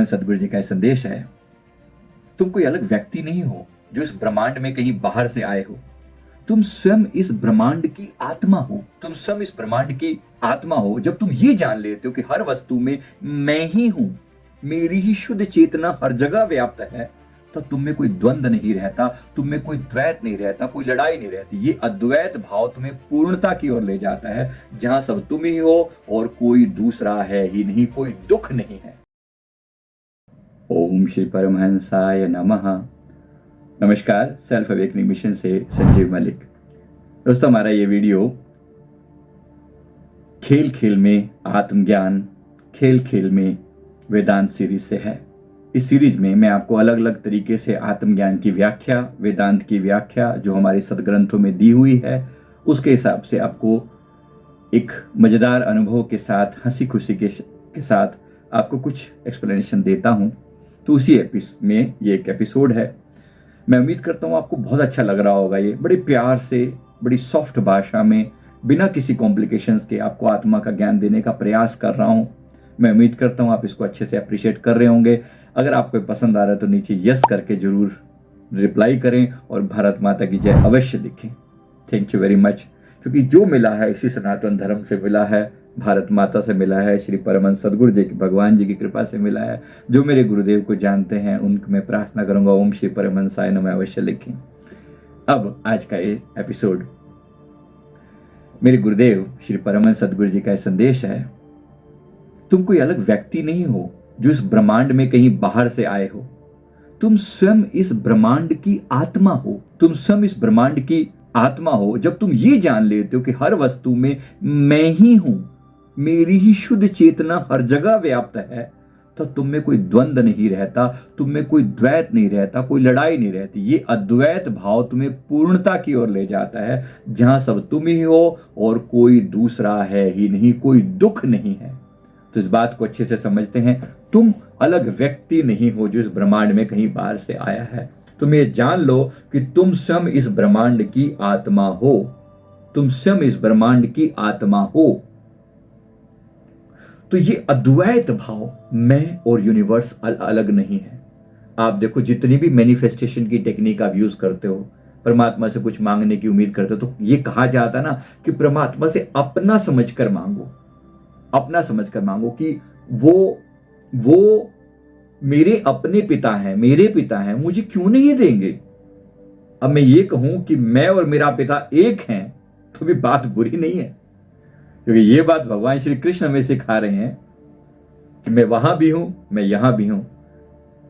सदगुरु जी का संदेश है, तुम कोई अलग व्यक्ति नहीं हो जो इस ब्रह्मांड में कहीं बाहर से आए हो। तुम स्वयं इस ब्रह्मांड की आत्मा हो। तुम स्वयं इस ब्रह्मांड की आत्मा हो। जब तुम ये जान लेते हो कि हर वस्तु में मैं ही हूं, मेरी ही शुद्ध चेतना हर जगह व्याप्त है, तो तुम में कोई द्वंद्व नहीं रहता, तुम में कोई द्वैत नहीं रहता, कोई लड़ाई नहीं रहती। ये अद्वैत भाव तुम्हें पूर्णता की ओर ले जाता है, जहां सब तुम ही हो और कोई दूसरा है ही नहीं, कोई दुख नहीं है। ओम श्री परमहंसाय नमः। नमस्कार, सेल्फ अवेकनिंग मिशन से संजीव मलिक। दोस्तों, हमारा ये वीडियो खेल खेल में आत्मज्ञान, खेल खेल में वेदांत सीरीज से है। इस सीरीज में मैं आपको अलग अलग तरीके से आत्मज्ञान की व्याख्या, वेदांत की व्याख्या जो हमारे सदग्रंथों में दी हुई है, उसके हिसाब से आपको एक मजेदार अनुभव के साथ, हंसी खुशी के साथ आपको कुछ एक्सप्लेनेशन देता हूं। तो उसी में ये एक एपिसोड है। मैं उम्मीद करता हूँ आपको बहुत अच्छा लग रहा होगा। ये बड़े प्यार से, बड़ी सॉफ्ट भाषा में, बिना किसी कॉम्प्लिकेशंस के आपको आत्मा का ज्ञान देने का प्रयास कर रहा हूँ। मैं उम्मीद करता हूँ आप इसको अच्छे से अप्रिशिएट कर रहे होंगे। अगर आपको पसंद आ रहा है तो नीचे यस करके जरूर रिप्लाई करें और भारत माता की जय अवश्य लिखें। Thank you very much. क्योंकि जो मिला है इसी सनातन धर्म से मिला है, भारत माता से मिला है, श्री परमहंस सदगुरु जी की, भगवान जी की कृपा से मिला है। जो मेरे गुरुदेव को जानते हैं उनकी मैं प्रार्थना करूंगा ओम श्री परमहंसाय नमः अवश्य लिखें। अब आज का ये एपिसोड मेरे गुरुदेव श्री परमहंस सदगुरु जी का संदेश है, तुम कोई अलग व्यक्ति नहीं हो जो इस ब्रह्मांड में कहीं बाहर से आए हो। तुम स्वयं इस ब्रह्मांड की आत्मा हो। तुम स्वयं इस ब्रह्मांड की आत्मा हो। जब तुम ये जान लेते हो कि हर वस्तु में मैं ही हूं, मेरी ही शुद्ध चेतना हर जगह व्याप्त है, तो तुम में कोई द्वंद्व नहीं रहता, तुम में कोई द्वैत नहीं रहता, कोई लड़ाई नहीं रहती। ये अद्वैत भाव तुम्हें पूर्णता की ओर ले जाता है, जहां सब तुम ही हो और कोई दूसरा है ही नहीं, कोई दुख नहीं है। तो इस बात को अच्छे से समझते हैं। तुम अलग व्यक्ति नहीं हो जो इस ब्रह्मांड में कहीं बाहर से आया है। तुम ये जान लो कि तुम स्वयं इस ब्रह्मांड की आत्मा हो। तुम स्वयं इस ब्रह्मांड की आत्मा हो। तो ये अद्वैत भाव, मैं और यूनिवर्स अलग नहीं है। आप देखो, जितनी भी मैनिफेस्टेशन की टेक्निक आप यूज करते हो, परमात्मा से कुछ मांगने की उम्मीद करते हो, तो ये कहा जाता है ना कि परमात्मा से अपना समझकर मांगो, अपना समझकर मांगो कि वो मेरे अपने पिता हैं, मेरे पिता हैं, मुझे क्यों नहीं देंगे। अब मैं ये कहूं कि मैं और मेरा पिता एक हैं तो भी बात बुरी नहीं है, क्योंकि ये बात भगवान श्री कृष्ण हमें सिखा रहे हैं कि मैं वहां भी हूं, मैं यहां भी हूं,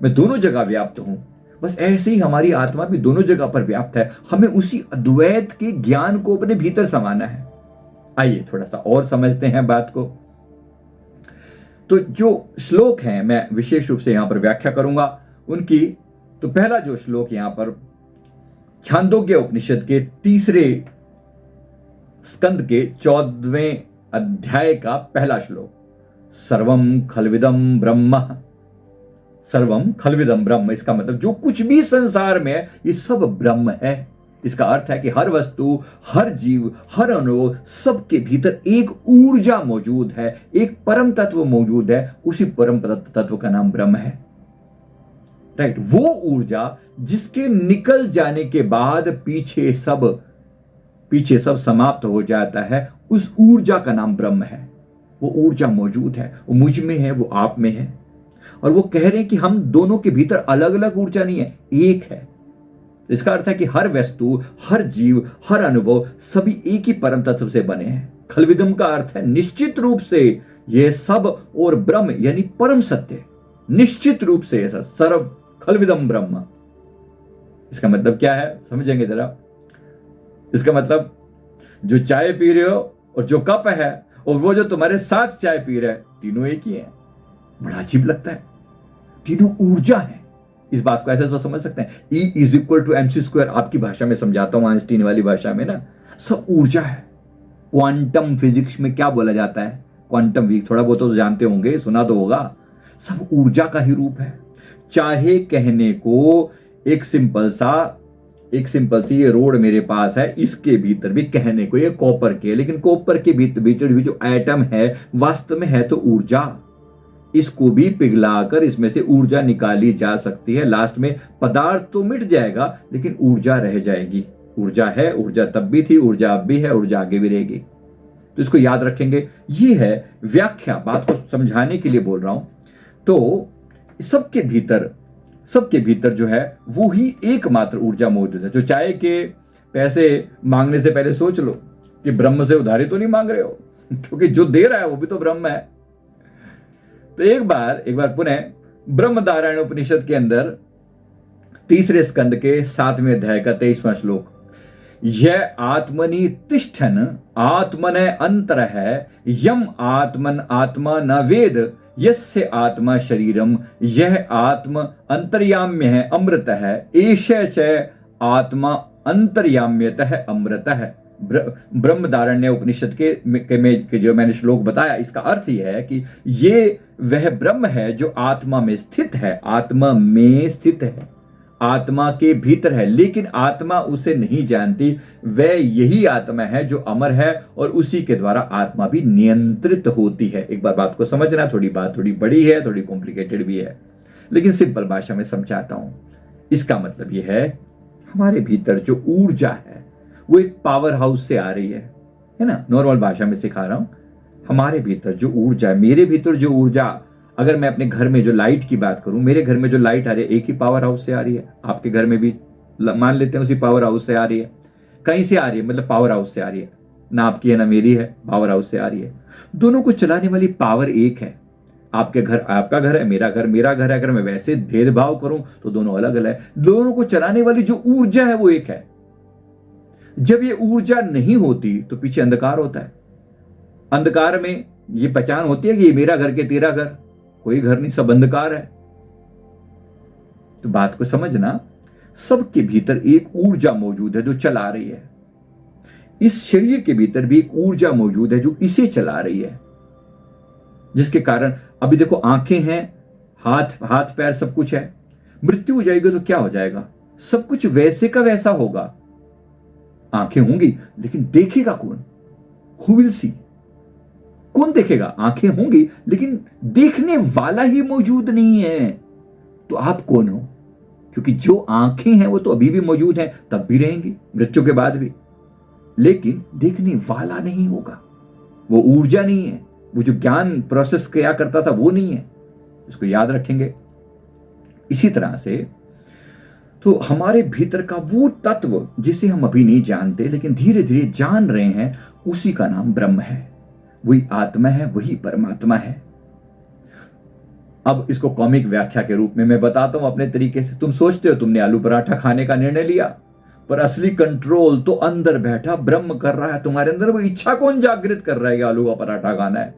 मैं दोनों जगह व्याप्त हूं। बस ऐसे ही हमारी आत्मा भी दोनों जगह पर व्याप्त है। हमें उसी अद्वैत के ज्ञान को अपने भीतर समाना है। आइए थोड़ा सा और समझते हैं बात को। तो जो श्लोक हैं मैं विशेष रूप से यहां पर व्याख्या करूंगा उनकी। तो पहला जो श्लोक यहां पर छांदोग्य उपनिषद के 3 स्कंद के 14वें अध्याय का पहला श्लोक, सर्वम खलविदम ब्रह्म। सर्वम खलविदम ब्रह्म, इसका मतलब जो कुछ भी संसार में है ये सब ब्रह्म है। इसका अर्थ है कि हर वस्तु, हर जीव, हर अणु, सबके भीतर एक ऊर्जा मौजूद है, एक परम तत्व मौजूद है। उसी परम तत्व का नाम ब्रह्म है। राइट, वो ऊर्जा जिसके निकल जाने के बाद पीछे सब समाप्त हो जाता है, उस ऊर्जा का नाम ब्रह्म है। वो ऊर्जा मौजूद है, वो मुझ में है, वो आप में है। और वो कह रहे हैं कि हम दोनों के भीतर अलग अलग ऊर्जा नहीं है, एक है। इसका अर्थ है कि हर वस्तु, हर जीव, हर अनुभव, सभी एक ही परम तत्व से बने हैं। खलविदम का अर्थ है निश्चित रूप से यह सब, और ब्रह्म यानी परम सत्य, निश्चित रूप से ऐसा सर्व खलविदम ब्रह्म। इसका मतलब क्या है, समझेंगे जरा। इसका मतलब जो चाय पी रहे हो और जो कप है और वो जो तुम्हारे साथ चाय पी रहा है, तीनों एक ही है। बड़ा अजीब लगता है, तीनों ऊर्जा है। इस बात को ऐसे तो समझ सकते हैं, E = mc²। आपकी भाषा में समझाता हूं, आइंस्टीन वाली भाषा में ना, सब ऊर्जा है। क्वांटम फिजिक्स में क्या बोला जाता है, क्वांटम वीक थोड़ा बहुत तो जानते होंगे, सुना तो होगा। सब ऊर्जा का ही रूप है। चाहे कहने को एक सिंपल सी ये रोड मेरे पास है, इसके भीतर भी कहने को ये कॉपर के, लेकिन कॉपर के भीतर जो एटम है वास्तव में है तो ऊर्जा। इसको भी पिघलाकर इसमें से ऊर्जा निकाली जा सकती है। लास्ट में पदार्थ तो मिट जाएगा लेकिन ऊर्जा रह जाएगी। ऊर्जा है, ऊर्जा तब भी थी, ऊर्जा अब भी है, ऊर्जा आगे भी रहेगी। तो इसको याद रखेंगे। ये है व्याख्या, बात को समझाने के लिए बोल रहा हूं। तो सबके भीतर जो है वो ही एकमात्र ऊर्जा मौजूद है। जो चाहे कि पैसे मांगने से पहले सोच लो कि ब्रह्म से उधारी तो नहीं मांग रहे हो, क्योंकि जो दे रहा है वो भी तो ब्रह्म है। तो एक बार पुनः ब्रह्मधारायण उपनिषद के अंदर 3 स्कंद के 7वें अध्याय का 23वां श्लोक, यह आत्मनि तिष्ठन आत्मन अंतर है यम आत्मन आत्मा न वेद यस्य आत्मा शरीरम यह आत्म अंतर्याम्य है अमृत है एष च आत्मा अंतर्याम्यतः अमृत है। ब्रह्मधारण्य उपनिषद के जो मैंने श्लोक बताया, इसका अर्थ यह है कि ये वह ब्रह्म है जो आत्मा में स्थित है, आत्मा में स्थित है, आत्मा के भीतर है, लेकिन आत्मा उसे नहीं जानती। वह यही आत्मा है जो अमर है और उसी के द्वारा आत्मा भी नियंत्रित होती है। एक बार बात को समझना, बात थोड़ी बड़ी है, थोड़ी कॉम्प्लिकेटेड भी है, लेकिन सिंपल भाषा में समझाता हूं। इसका मतलब यह है हमारे भीतर जो ऊर्जा है वो एक पावर हाउस से आ रही है ना। नॉर्मल भाषा में सिखा रहा हूं। हमारे भीतर जो ऊर्जा है, मेरे भीतर जो ऊर्जा, अगर मैं अपने घर में जो लाइट की बात करूं, मेरे घर में जो लाइट आ रही है एक ही पावर हाउस से आ रही है। आपके घर में भी मान लेते हैं उसी पावर हाउस से आ रही है। कहीं से आ रही है, मतलब पावर हाउस से आ रही है, ना आपकी है ना मेरी है, पावर हाउस से आ रही है। दोनों को चलाने वाली पावर एक है। आपके घर आपका घर है, मेरा घर मेरा घर है। अगर मैं वैसे भेदभाव करूं तो दोनों अलग अलग है। दोनों को चलाने वाली जो ऊर्जा है वो एक है। जब ये ऊर्जा नहीं होती तो पीछे अंधकार होता है। अंधकार में ये पहचान होती है कि ये मेरा घर के तेरा घर, कोई घर नहीं, सब अंधकार है। तो बात को समझना, सबके भीतर एक ऊर्जा मौजूद है जो चला रही है। इस शरीर के भीतर भी एक ऊर्जा मौजूद है जो इसे चला रही है, जिसके कारण अभी देखो आंखें हैं, हाथ पैर सब कुछ है। मृत्यु हो जाएगी तो क्या हो जाएगा? सब कुछ वैसे का वैसा होगा। आंखें होंगी लेकिन देखेगा कौन? Who will see? कौन देखेगा? आंखें होंगी लेकिन देखने वाला ही मौजूद नहीं है। तो आप कौन हो? क्योंकि जो आंखें हैं वो तो अभी भी मौजूद हैं, तब भी रहेंगी, मृत्यु के बाद भी, लेकिन देखने वाला नहीं होगा। वो ऊर्जा नहीं है, वो जो ज्ञान प्रोसेस किया करता था वो नहीं है। इसको याद रखेंगे। इसी तरह से तो हमारे भीतर का वो तत्व जिसे हम अभी नहीं जानते लेकिन धीरे धीरे जान रहे हैं, उसी का नाम ब्रह्म है। वही आत्मा है, वही परमात्मा है। अब इसको कॉमिक व्याख्या के रूप में मैं बताता हूं अपने तरीके से। तुम सोचते हो तुमने आलू पराठा खाने का निर्णय लिया, पर असली कंट्रोल तो अंदर बैठा ब्रह्म कर रहा है। तुम्हारे अंदर वो इच्छा कौन जागृत कर रहा है कि आलू का पराठा खाना है?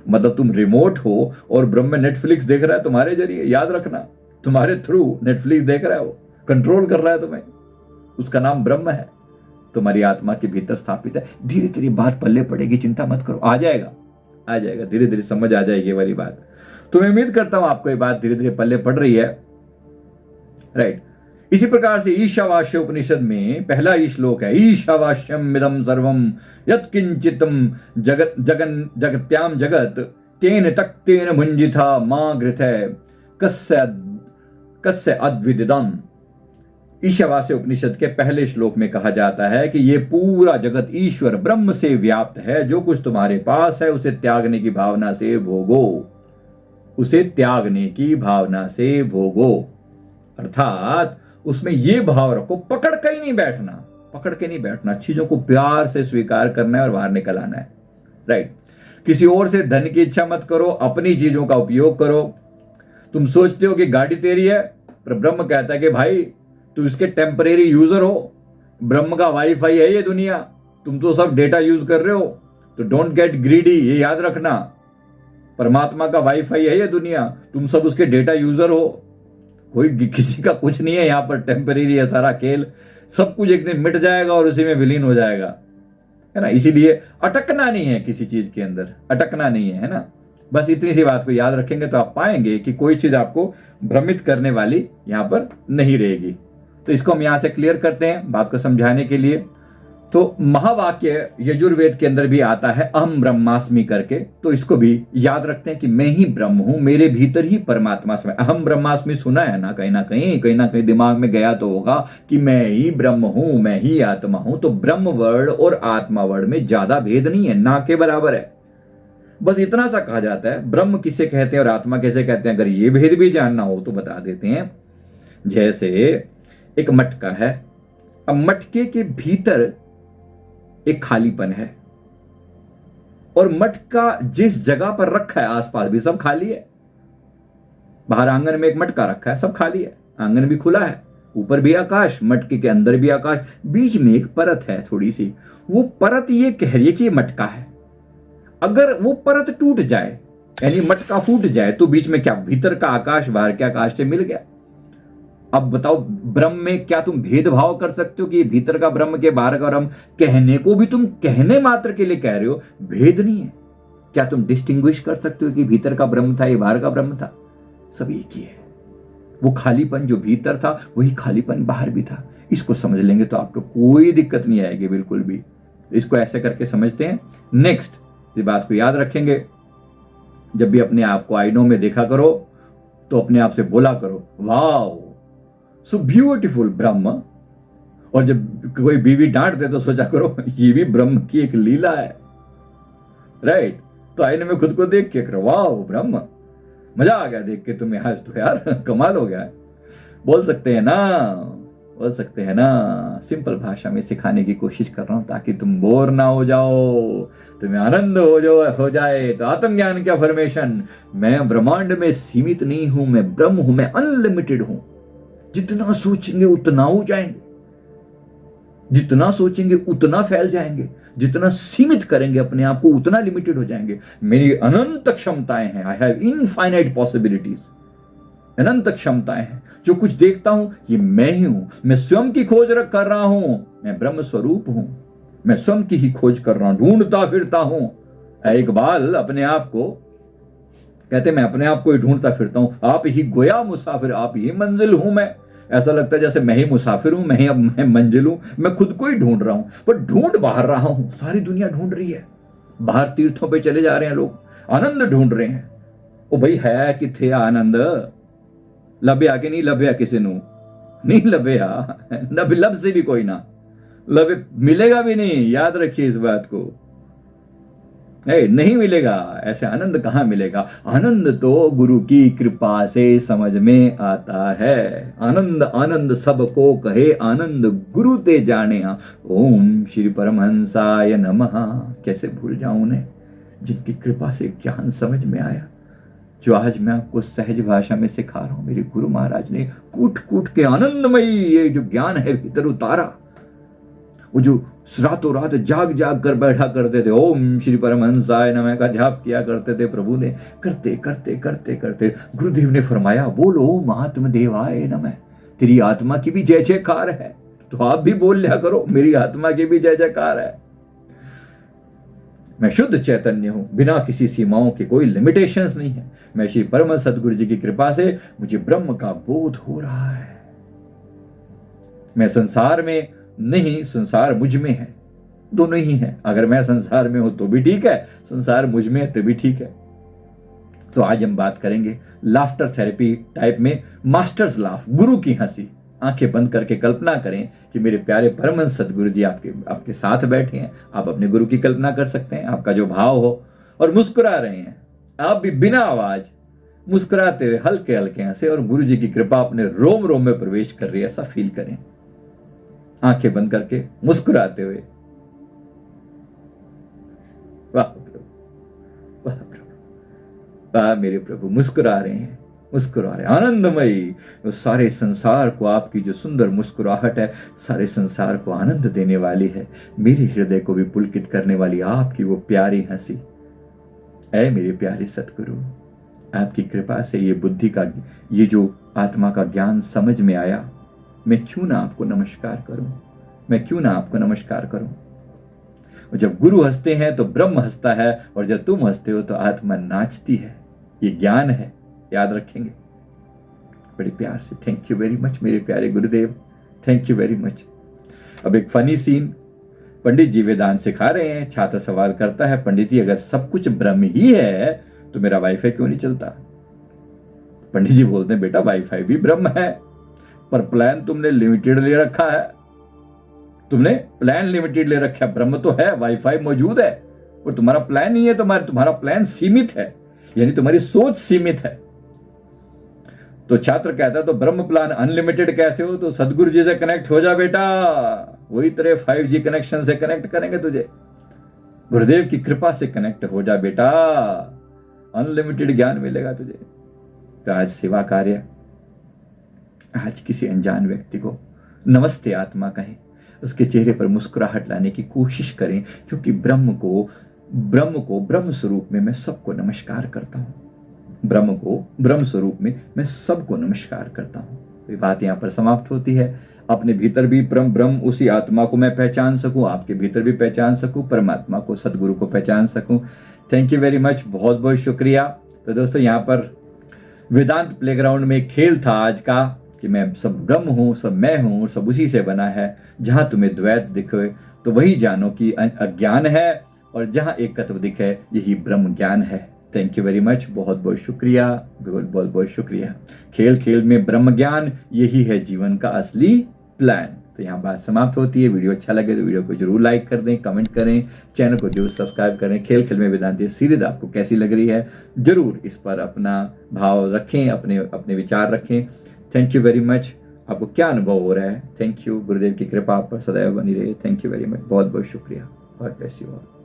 मतलब तुम रिमोट हो और ब्रह्म नेटफ्लिक्स देख रहा है तुम्हारे जरिए। याद रखना, तुम्हारे थ्रू नेटफ्लिक्स देख रहा है, वो कंट्रोल कर रहा है तुम्हें। उसका नाम ब्रह्म है, तुम्हारी आत्मा के भीतर स्थापित है। धीरे धीरे बात पल्ले पड़ेगी, चिंता मत करो, आ जाएगा, धीरे धीरे समझ आ जाएगी ये वाली बात। तो मैं उम्मीद करता हूं आपको ये बात धीरे धीरे पल्ले पड़ रही है, राइट। इसी प्रकार से ईशावास्य उपनिषद में पहला ही श्लोक है, ईशावास्यम इदं सर्वम यत्किंचितम जगत्याम जगत तेन तक्तेन भुंजिता मा गृथै कस्य अद्विदिदम। ईशावास्य उपनिषद के पहले श्लोक में कहा जाता है कि ये पूरा जगत ईश्वर ब्रह्म से व्याप्त है। जो कुछ तुम्हारे पास है उसे त्यागने की भावना से भोगो, उसे त्यागने की भावना से भोगो। अर्थात उसमें ये भाव रखो, पकड़ के नहीं बैठना, चीजों को प्यार से स्वीकार करना है और बाहर निकल आना है, राइट। किसी और से धन की इच्छा मत करो, अपनी चीजों का उपयोग करो। तुम सोचते हो कि गाड़ी तेरी है, पर ब्रह्म कहता है कि भाई तुम इसके टेम्परेरी यूजर हो। ब्रह्म का वाईफाई है ये दुनिया, तुम तो सब डेटा यूज कर रहे हो, तो डोंट गेट ग्रीडी, ये याद रखना। परमात्मा का वाईफाई है ये दुनिया, तुम सब उसके डेटा यूजर हो। कोई किसी का कुछ नहीं है यहां पर, टेम्परेरी है सारा खेल। सब कुछ एक दिन मिट जाएगा और उसी में विलीन हो जाएगा, है ना। इसीलिए अटकना नहीं है, किसी चीज के अंदर अटकना नहीं है ना। बस इतनी सी बात को याद रखेंगे तो आप पाएंगे कि कोई चीज आपको भ्रमित करने वाली यहां पर नहीं रहेगी। तो इसको हम यहां से क्लियर करते हैं बात को समझाने के लिए। तो महावाक्य यजुर्वेद के अंदर भी आता है अहम ब्रह्मास्मि करके, तो इसको भी याद रखते हैं कि मैं ही ब्रह्म हूं, मेरे भीतर ही परमात्मा समय। अहम ब्रह्मास्मि सुना है ना, कहीं ना कहीं दिमाग में गया तो होगा कि मैं ही ब्रह्म हूं, मैं ही आत्मा हूं। तो ब्रह्म वर्ड और आत्मा वर्ड में ज्यादा भेद नहीं है, ना के बराबर है। बस इतना सा कहा जाता है ब्रह्म किसे कहते हैं और आत्मा किसे कहते हैं। अगर ये भेद भी जानना हो तो बता देते हैं। जैसे एक मटका है, अब मटके के भीतर एक खालीपन है और मटका जिस जगह पर रखा है आसपास भी सब खाली है। बाहर आंगन में एक मटका रखा है, सब खाली है, आंगन भी खुला है, ऊपर भी आकाश, मटके के अंदर भी आकाश, बीच में एक परत है थोड़ी सी। वो परत ये कह रही है कि ये मटका है। अगर वो परत टूट जाए यानी मटका फूट जाए तो बीच में क्या, भीतर का आकाश बाहर के आकाश से मिल गया। अब बताओ ब्रह्म में क्या तुम भेदभाव कर सकते हो कि भीतर का ब्रह्म के बाहर का ब्रह्म? कहने को भी तुम कहने मात्र के लिए कह रहे हो, भेद नहीं है। क्या तुम डिस्टिंग्विश कर सकते हो कि भीतर का ब्रह्म था, ये बाहर का ब्रह्म था? सब एक ही है। वो खालीपन जो भीतर था वही खालीपन बाहर भी था। इसको समझ लेंगे तो आपको कोई दिक्कत नहीं आएगी बिल्कुल भी। इसको ऐसे करके समझते हैं। नेक्स्ट, इस बात को याद रखेंगे, जब भी अपने आप को आईनों में देखा करो तो अपने आप से बोला करो, वाओ सो ब्यूटीफुल ब्रह्म। और जब कोई बीवी डांट दे तो सोचा करो ये भी ब्रह्म की एक लीला है, राइट? तो आईने में खुद को देख के करो, वाओ ब्रह्म, मजा आ गया देख के तुम्हें, आज तो यार कमाल हो गया है। बोल सकते हैं ना, बोल सकते हैं ना। सिंपल भाषा में सिखाने की कोशिश कर रहा हूं ताकि तुम बोर ना हो जाओ, तुम्हें आनंद हो जाए। तो आत्मज्ञान की अफर्मेशन, मैं ब्रह्मांड में सीमित नहीं हूं, मैं ब्रह्म हूं, मैं अनलिमिटेड हूं। जितना सोचेंगे उतना हो जाएंगे, जितना सोचेंगे उतना फैल जाएंगे, जितना सीमित करेंगे अपने आप को उतना लिमिटेड हो जाएंगे। मेरी अनंत क्षमताएं हैं, आई हैव इनफाइनाइट पॉसिबिलिटीज, अनंत क्षमताएं हैं। जो कुछ देखता हूं ये मैं ही हूं, मैं स्वयं की खोज कर रहा हूं, मैं ब्रह्म स्वरूप हूं, मैं स्वयं की ही खोज कर रहा हूं, ढूंढता फिरता हूं। इकबाल अपने आप को कहते, मैं अपने आप को ही ढूंढता फिरता हूं, आप ही गोया मुसाफिर, आप ही मंजिल हूं मैं। ऐसा लगता है जैसे मैं ही मुसाफिर हूं, मैं मंजिल हूं, मैं खुद को ही ढूंढ रहा हूं, पर ढूंढ बाहर रहा हूं। सारी दुनिया ढूंढ रही है, बाहर तीर्थों पे चले जा रहे हैं लोग, आनंद ढूंढ रहे हैं। ओ भाई है किथे आनंद? लभ्या कि नहीं लभ्या? किसी नु नहीं लभ्या, लब से भी कोई ना लभे, मिलेगा भी नहीं। याद रखिए इस बात को, नहीं मिलेगा। ऐसे आनंद कहां मिलेगा? आनंद तो गुरु की कृपा से समझ में आता है। आनंद आनंद सबको कहे, आनंद गुरु ते जाने। ओम श्री परमहंसाय नमः। कैसे भूल जाऊं उन्हें जिनकी कृपा से ज्ञान समझ में आया, जो आज मैं आपको सहज भाषा में सिखा रहा हूं। मेरे गुरु महाराज ने कूट कूट के आनंदमयी ये जो ज्ञान है भीतर उतारा। वो जो रातों रात जाग जाग कर बैठा करते थे, ओम श्री परमहंसाय नमः का जाप किया करते थे प्रभु ने। करते करते करते करते गुरुदेव ने फरमाया, बोलो ओम आत्मदेवाय नमः, तेरी आत्मा की भी जय जयकार है। तो आप भी बोल लिया करो, मेरी आत्मा की भी जय जयकार है। मैं शुद्ध चैतन्य हूं, बिना किसी सीमाओं के, कोई लिमिटेशंस नहीं है। मैं श्री परम सदगुरु जी की कृपा से मुझे ब्रह्म का बोध हो रहा है। मैं संसार में नहीं, संसार मुझ में है, दोनों ही है। अगर मैं संसार में हूं तो भी ठीक है, संसार मुझ में है तो भी ठीक है। तो आज हम बात करेंगे लाफ्टर थेरेपी टाइप में, मास्टर्स लाफ, गुरु की हंसी। आंखें बंद करके कल्पना करें कि मेरे प्यारे परमहंस सदगुरु जी आपके साथ बैठे हैं। आप अपने गुरु की कल्पना कर सकते हैं, आपका जो भाव हो, और मुस्कुरा रहे हैं। आप भी बिना आवाज मुस्कुराते हुए हल्के हल्के हंसे, और गुरु जी की कृपा अपने रोम रोम में प्रवेश कर रही है, ऐसा फील करें। आंखें बंद करके मुस्कुराते हुए, वाह प्रभु, वाह प्रभु, वाह मेरे प्रभु, मुस्कुरा रहे हैं, मुस्कुरा रहे, आनंदमयी। सारे संसार को आपकी जो सुंदर मुस्कुराहट है, सारे संसार को आनंद देने वाली है। मेरे हृदय को भी पुलकित करने वाली आपकी वो प्यारी हंसी। ऐ मेरे प्यारे सतगुरु, आपकी कृपा से ये बुद्धि का, ये जो आत्मा का ज्ञान समझ में आया, मैं क्यों ना आपको नमस्कार करूं, मैं क्यों ना आपको नमस्कार करूं। जब गुरु हंसते हैं तो ब्रह्म हंसता है, और जब तुम हंसते हो तो आत्मा नाचती है। ये ज्ञान है, याद रखेंगे बड़े प्यार से। थैंक यू वेरी मच मेरे प्यारे गुरुदेव, थैंक यू वेरी मच। अब एक फनी सीन, पंडित जी वेदांत सिखा रहे हैं। छात्र सवाल करता है, पंडित जी अगर सब कुछ ब्रह्म ही है तो मेरा वाईफाई क्यों नहीं चलता? पंडित जी बोलते हैं, बेटा वाईफाई भी ब्रह्म है, पर प्लान तुमने लिमिटेड ले रखा है। तुमने प्लान लिमिटेड ले रखा है। ब्रह्म तो है, वाईफाई मौजूद है, और तुम्हारा प्लान नहीं है। तुम्हारा प्लान सीमित है, यानी तुम्हारी सोच सीमित है। तो छात्र कहता है, तो ब्रह्म प्लान अनलिमिटेड कैसे हो? तो सदगुरु जी से कनेक्ट हो जा बेटा, वही तेरे 5G कनेक्शन से कनेक्ट करेंगे तुझे। गुरुदेव की कृपा से कनेक्ट हो जा बेटा, अनलिमिटेड ज्ञान मिलेगा तुझे। तो आज सेवा कार्य, आज किसी अनजान व्यक्ति को नमस्ते आत्मा कहें, उसके चेहरे पर मुस्कुराहट लाने की कोशिश करें, क्योंकि ब्रह्म को ब्रह्म स्वरूप में मैं सबको नमस्कार करता हूं। ब्रह्म को ब्रह्म स्वरूप में मैं सबको नमस्कार करता हूं। तो ये बात यहां पर समाप्त होती है। अपने भीतर भी ब्रह्म उसी आत्मा को मैं पहचान सकूं, आपके भीतर भी पहचान सकूं, परमात्मा को, सदगुरु को पहचान सकूं। थैंक यू वेरी मच, बहुत बहुत शुक्रिया। तो दोस्तों, यहाँ पर वेदांत प्लेग्राउंड में खेल था आज का, कि मैं सब ब्रह्म हूं, सब मैं हूं, सब उसी से बना है। जहां तुम्हें द्वैत दिखे तो वही जानो कि अज्ञान है, और जहां एक तत्व दिखे यही ब्रह्म ज्ञान है। थैंक यू वेरी मच, बहुत बहुत शुक्रिया, बहुत बहुत शुक्रिया। खेल खेल में ब्रह्म ज्ञान, यही है जीवन का असली प्लान। तो यहाँ बात समाप्त होती है। वीडियो अच्छा लगे तो वीडियो को जरूर लाइक कर दें, कमेंट करें, चैनल को जरूर सब्सक्राइब करें। खेल खेल में वेदांत सीरीज आपको कैसी लग रही है, जरूर इस पर अपना भाव रखें, अपने विचार रखें। Thank you very much. आपको क्या अनुभव हो रहा है? Thank you. गुरुदेव की कृपा आप पर सदैव बनी रहे। थैंक यू वेरी मच, बहुत बहुत शुक्रिया। God bless you all.